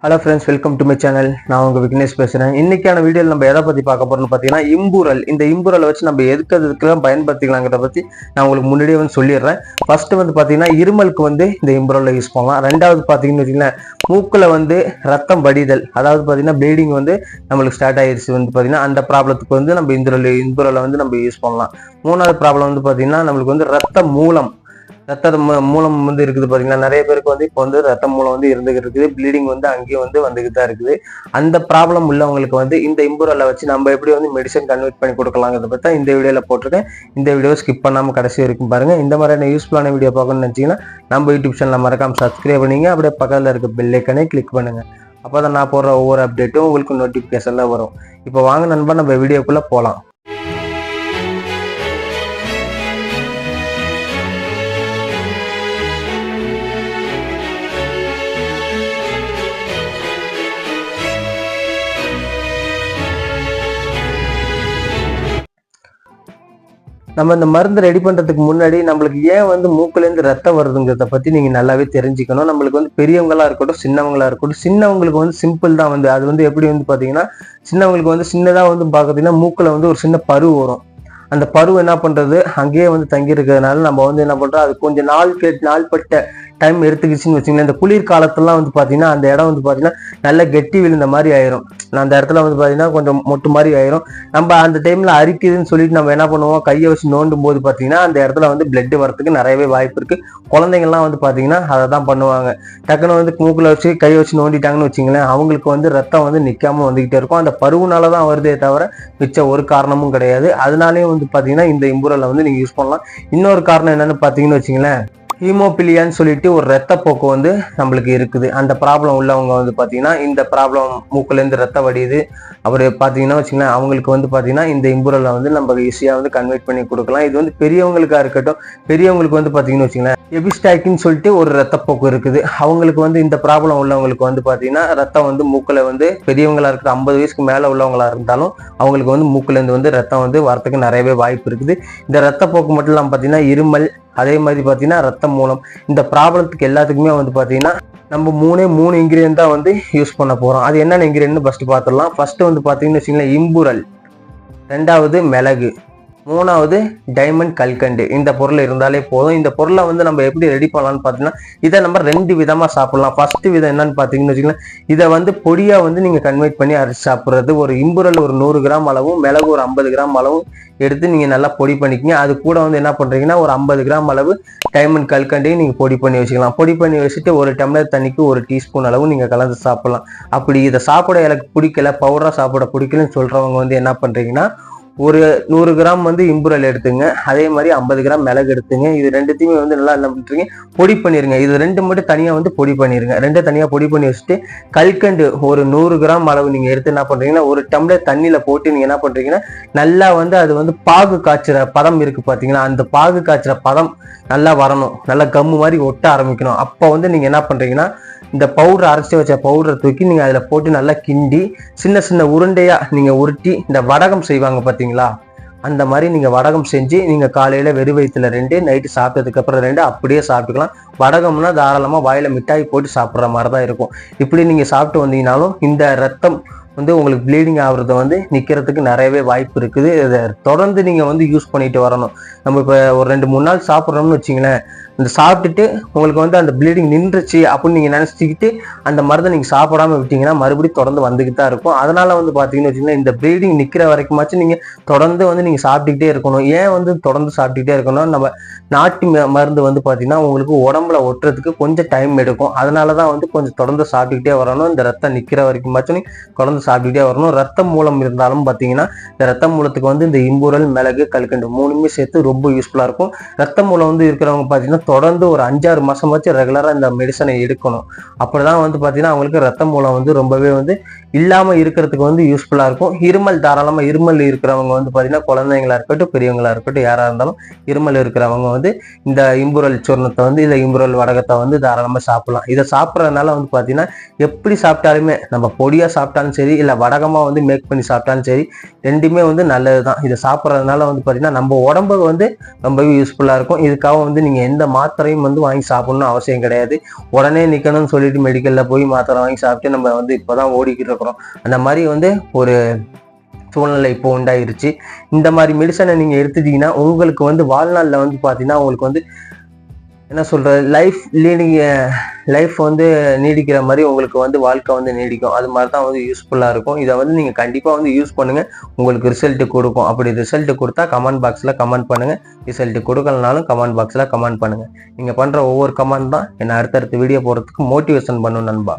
Hello friends, welcome to my channel. நான் உங்கள் விக்னேஷ் பேசுகிறேன். இன்னைக்கான வீடியோவில் நம்ம எதை பற்றி பார்க்க போகிறோம்னு பார்த்தீங்கன்னா இம்பூரல். இந்த இம்பூரலை வச்சு நம்ம எதுக்கெல்லாம் பயன்படுத்திக்கலாங்கிறத பற்றி நான் உங்களுக்கு முன்னாடியே சொல்லிடுறேன். ஃபர்ஸ்ட் பார்த்தீங்கன்னா இருமலுக்கு இந்த இம்பூரலை யூஸ் பண்ணலாம். ரெண்டாவது பார்த்தீங்கன்னு வச்சுக்கலாம், மூக்கில் ரத்தம் வடிதல், அதாவது பார்த்தீங்கன்னா ப்ளீடிங் நம்மளுக்கு ஸ்டார்ட் ஆயிடுச்சு பார்த்தீங்கன்னா அந்த ப்ராப்ளத்துக்கு நம்ம இம்பூரலை நம்ம யூஸ் பண்ணலாம். மூணாவது ப்ராப்ளம் பார்த்தீங்கன்னா நம்மளுக்கு ரத்த மூலம் இருக்குது பாத்தீங்கன்னா. நிறைய பேருக்கு இப்போ ரத்த மூலம் இருந்துகிட்டு இருக்குது, ப்ளீடிங் அங்கேயும் வந்துகிட்டு தான் இருக்குது. அந்த ப்ராப்ளம் உள்ளவங்களுக்கு இந்த இம்பூரலை வச்சு நம்ம எப்படி மெடிசன் கன்வெர்ட் பண்ணி கொடுக்கலாங்கிறத பத்தி இந்த வீடியோல போட்டிருக்கேன். இந்த வீடியோ ஸ்கிப் பண்ணாம கடைசி வரைக்கும் பாருங்க. இந்த மாதிரியான யூஸ்ஃபுல்லான வீடியோ பார்க்கணும்னு நினைச்சீங்கன்னா நம்ம யூடியூப் சேனலை மறக்காம சப்ஸ்கிரைப் பண்ணீங்க, அப்படியே பக்கத்துல இருக்க பெல் ஐக்கனை கிளிக் பண்ணுங்க. அப்பதான் நான் போடுற ஒவ்வொரு அப்டேட்டும் உங்களுக்கு நோட்டிபிகேஷன்ல வரும். இப்போ வாங்க நண்பா, நம்ம வீடியோக்குள்ள போலாம். நம்ம இந்த மருந்து ரெடி பண்றதுக்கு முன்னாடி நம்மளுக்கு ஏன் மூக்குல இருந்து ரத்தம் வருதுங்கிறத பத்தி நீங்க நல்லாவே தெரிஞ்சுக்கணும். நம்மளுக்கு பெரியவங்களா இருக்கட்டும், சின்னவங்களா இருக்கட்டும். சின்னவங்களுக்கு சிம்பிள் தான். அது எப்படி பாத்தீங்கன்னா, சின்னவங்களுக்கு சின்னதா பாத்தீங்கன்னா மூக்குல ஒரு சின்ன பரு வரும். அந்த பருவம் என்ன பண்றது, அங்கேயே தங்கி இருக்கிறதுனால நம்ம என்ன பண்றோம், அது கொஞ்சம் நாள்பட்ட டைம் எடுத்துக்கிச்சுன்னு வச்சுங்களேன். இந்த குளிர் காலத்துலாம் பாத்தீங்கன்னா அந்த இடம் பாத்தீங்கன்னா நல்ல கெட்டி விழுந்த மாதிரி ஆயிரும். அந்த இடத்துல பாத்தீங்கன்னா கொஞ்சம் மொட்டு மாதிரி ஆயிரும். நம்ம அந்த டைம்ல அரிக்குதுன்னு சொல்லிட்டு நம்ம என்ன பண்ணுவோம், கையை வச்சு நோண்டும் போது பாத்தீங்கன்னா அந்த இடத்துல பிளட் வரத்துக்கு நிறையவே வாய்ப்பு இருக்கு. குழந்தைங்கள்லாம் பாத்தீங்கன்னா அதை தான் பண்ணுவாங்க. டக்குன்னு மூக்குல வச்சு கையை வச்சு நோண்டிட்டாங்கன்னு வச்சுங்களேன், அவங்களுக்கு ரத்தம் நிக்காம வந்துகிட்டே இருக்கும். அந்த பருவனாலதான் வருதே தவிர மிச்ச ஒரு காரணமும் கிடையாது. அதனாலேயும் பாத்தீங்கன்னா இந்த இம்பூரலை நீங்க யூஸ் பண்ணலாம். இன்னொரு காரணம் என்னன்னு பாத்தீங்கன்னு வச்சுங்களேன், ஹீமோபிலியான்னு சொல்லிட்டு ஒரு ரத்த போக்கு நம்மளுக்கு இருக்குது. அந்த ப்ராப்ளம் உள்ளவங்க பாத்தீங்கன்னா இந்த ப்ராப்ளம் மூக்குல இருந்து ரத்தம் வடியுது அப்படி பாத்தீங்கன்னா வச்சுங்களேன், அவங்களுக்கு பாத்தீங்கன்னா இந்த இம்பூரலை நம்ம ஈஸியா கன்வெர்ட் பண்ணி கொடுக்கலாம். இது பெரியவங்களுக்கா இருக்கட்டும், பெரியவங்களுக்கு பாத்தீங்கன்னு வச்சுங்களேன், எபிஸ்டாக்கின்னு சொல்லிட்டு ஒரு ரத்தப்போக்கு இருக்குது. அவங்களுக்கு இந்த ப்ராப்ளம் உள்ளவங்களுக்கு பாத்தீங்கன்னா ரத்தம் மூக்குல பெரியவங்களா இருக்கிற 50 வயசுக்கு மேல உள்ளவங்களா இருந்தாலும் அவங்களுக்கு மூக்குல இருந்து ரத்தம் வரத்துக்கு நிறையவே வாய்ப்பு இருக்குது. இந்த ரத்தப்போக்கு மட்டும் இல்லாம பாத்தீங்கன்னா இருமல், அதே மாதிரி பாத்தீங்கன்னா ரத்தம் மூலம், இந்த ப்ராப்ளத்துக்கு எல்லாத்துக்குமே பாத்தீங்கன்னா நம்ம மூணு இன்கிரியன்ட் தான் யூஸ் பண்ண போறோம். அது என்னென்ன இன்கிரியன்ட் ஃபர்ஸ்ட் பார்த்துடலாம். ஃபர்ஸ்ட் பாத்தீங்கன்னு வச்சுங்களேன் இம்பூரல், ரெண்டாவது மிளகு, மூணாவது டைமண்ட் கல்கண்டு. இந்த பொருள் இருந்தாலே போதும். இந்த பொருளை நம்ம எப்படி ரெடி பண்ணலாம்னு பாத்தீங்கன்னா, இதை நம்ம 2 விதமா சாப்பிடலாம். ஃபர்ஸ்ட் விதம் என்னன்னு பாத்தீங்கன்னு வச்சுக்கலாம், இதை பொடியா நீங்க கன்வெர்ட் பண்ணி அரைச்சு சாப்பிடுறது. ஒரு இம்பூரல் ஒரு 100 கிராம் அளவும், மிளகு ஒரு 50 கிராம் அளவும் எடுத்து நீங்க நல்லா பொடி பண்ணிக்கங்க. அது கூட என்ன பண்றீங்கன்னா, ஒரு 50 கிராம் அளவு டைமண்ட் கல்கண்டையும் நீங்க பொடி பண்ணி வச்சுக்கலாம். பொடி பண்ணி வச்சுட்டு ஒரு டம்ளர் தண்ணிக்கு 1 டீஸ்பூன் அளவு நீங்க கலந்து சாப்பிடலாம். அப்படி இதை சாப்பிட எனக்கு பிடிக்கல, பவுடரா சாப்பிட பிடிக்கலன்னு சொல்றவங்க என்ன பண்றீங்கன்னா, ஒரு 100 கிராம் இம்பூரல் எடுத்துங்க, அதே மாதிரி 50 கிராம் மிளகு எடுத்துங்க. இது ரெண்டுத்தையுமே நல்லா என்ன பண்றீங்க, பொடி பண்ணிருங்க. இது ரெண்டு மட்டும் தனியா பொடி பண்ணிருங்க. ரெண்டு தனியா பொடி பண்ணி வச்சுட்டு கல்கண்டு ஒரு 100 கிராம் அளவு நீங்க எடுத்து என்ன பண்றீங்கன்னா, ஒரு டம்ளர் தண்ணியில போட்டு நீங்க என்ன பண்றீங்கன்னா, நல்லா அது பாகு காய்ச்சுற பதம் இருக்கு பாத்தீங்கன்னா, அந்த பாகு காய்ச்சுற பதம் நல்லா வரணும். நல்லா கம்மு மாதிரி ஒட்ட ஆரம்பிக்கணும். அப்ப நீங்க என்ன பண்றீங்கன்னா, இந்த பவுடர் அரைச்சி வச்ச பவுடரை தூக்கி நீங்க அதுல போட்டு நல்லா கிண்டி சின்ன சின்ன உருண்டையா நீங்க உருட்டி, இந்த வடகம் செய்வாங்க பாத்தீங்களா, அந்த மாதிரி நீங்க வடகம் செஞ்சு நீங்க காலையில வெறு வயிற்றுல 2, நைட்டு சாப்பிட்டதுக்கு அப்புறம் 2 அப்படியே சாப்பிட்டுக்கலாம். வடகம்னா தாராளமா வாயில மிட்டாய் போட்டு சாப்பிட்ற மாதிரிதான் இருக்கும். இப்படி நீங்க சாப்பிட்டு வந்தீங்கன்னாலும் இந்த ரத்தம் உங்களுக்கு ப்ளீடிங் ஆகுறது நிக்கிறதுக்கு நிறையவே வாய்ப்பு இருக்குது. இதை தொடர்ந்து நீங்க யூஸ் பண்ணிட்டு வரணும். நம்ம இப்ப ஒரு 2-3 நாள் சாப்பிட்றோம்னு வச்சுங்களேன், இந்த சாப்பிட்டுட்டு உங்களுக்கு அந்த ப்ளீடிங் நின்றுச்சு அப்படின்னு நீங்க நினைச்சுக்கிட்டு அந்த மருந்தை நீங்க சாப்பிடாம விட்டீங்கன்னா மறுபடியும் தொடர்ந்து வந்துகிட்டு தான் இருக்கும். அதனால பாத்தீங்கன்னு வச்சுங்களேன், இந்த ப்ளீடிங் நிக்கிற வரைக்குமாச்சும் நீங்க தொடர்ந்து நீங்க சாப்பிட்டுக்கிட்டே இருக்கணும். ஏன் தொடர்ந்து சாப்பிட்டுக்கிட்டே இருக்கணும், நம்ம நாட்டு மருந்து பாத்தீங்கன்னா உங்களுக்கு உடம்புல ஒட்டுறதுக்கு கொஞ்சம் டைம் எடுக்கும். அதனாலதான் கொஞ்சம் தொடர்ந்து சாப்பிட்டுக்கிட்டே வரணும். இந்த ரத்தம் நிக்கிற வரைக்குமாச்சும் நீ தொடர்ந்து சாப்பிட்டுக்கிட்டே வரணும். ரத்தம் மூலம் இருந்தாலும் பாத்தீங்கன்னா, இந்த ரத்தம் மூலத்துக்கு இந்த இம்பூரல், மிளகு, கல்கண்டு மூணுமே சேர்த்து ரொம்ப யூஸ்ஃபுல்லா இருக்கும். ரத்தம் மூலம் இருக்கிறவங்க பாத்தீங்கன்னா தொடர்ந்து ஒரு 5-6 மாசம் வச்சு ரெகுலரா இந்த மெடிசனை எடுக்கணும். அப்படிதான் பாத்தீங்கன்னா அவங்களுக்கு ரத்தம் மூலம் ரொம்பவே இல்லாம இருக்கிறதுக்கு யூஸ்ஃபுல்லா இருக்கும். இருமல், தாராளமா இருமல் இருக்கிறவங்க பாத்தீங்கன்னா, குழந்தைங்களா இருக்கட்டும், பெரியவங்களா இருக்கட்டும், யாரா இருந்தாலும் இருமல் இருக்கிறவங்க இந்த இம்பூரல் சூர்ணத்தை இல்ல இம்பூரல் வடகத்தை தாராளமா சாப்பிடலாம். இதை சாப்பிட்றதுனால பாத்தீங்கன்னா, எப்படி சாப்பிட்டாலுமே, நம்ம பொடியா சாப்பிட்டாலும் சரி இல்ல வடகமா மேக் பண்ணி சாப்பிட்டாலும் சரி, ரெண்டுமே நல்லதுதான். இதை சாப்பிட்றதுனால பாத்தீங்கன்னா நம்ம உடம்புக்கு ரொம்பவே யூஸ்ஃபுல்லா இருக்கும். இதுக்காக நீங்க எந்த மாத்திரையும் வந்து வாங்கி சாப்பிடணும்னு அவசியம் கிடையாது. உடனே நிக்கணும்னு சொல்லிட்டு மெடிக்கல்ல போய் மாத்திரை வாங்கி சாப்பிட்டு நம்ம வந்து இப்பதான் ஓடிக்கிட்டு இருக்கிறோம். அந்த மாதிரி வந்து ஒரு சூழ்நிலை இப்போ உண்டாயிருச்சு. இந்த மாதிரி மெடிசனை நீங்க எடுத்துட்டீங்கன்னா உங்களுக்கு வந்து வாழ்நாள்ல வந்து பாத்தீங்கன்னா உங்களுக்கு வந்து என்ன சொல்றது, லைஃப் வந்து நீடிக்கிற மாதிரி உங்களுக்கு வந்து வாழ்க்கை வந்து நீடிக்கும். அது மாதிரி தான் வந்து யூஸ்ஃபுல்லா இருக்கும். இதை வந்து நீங்க கண்டிப்பா வந்து யூஸ் பண்ணுங்க. உங்களுக்கு ரிசல்ட் கொடுக்கும். அப்படி ரிசல்ட் கொடுத்தா கமெண்ட் பாக்ஸ்ல கமெண்ட் பண்ணுங்க. ரிசல்ட் கொடுக்கலனாலும் கமெண்ட் பாக்ஸ்ல கமெண்ட் பண்ணுங்க. நீங்க பண்ற ஒவ்வொரு கமெண்ட் தான் என்ன அடுத்தடுத்த வீடியோ போறதுக்கு மோட்டிவேஷன் பண்ணும் நண்பா.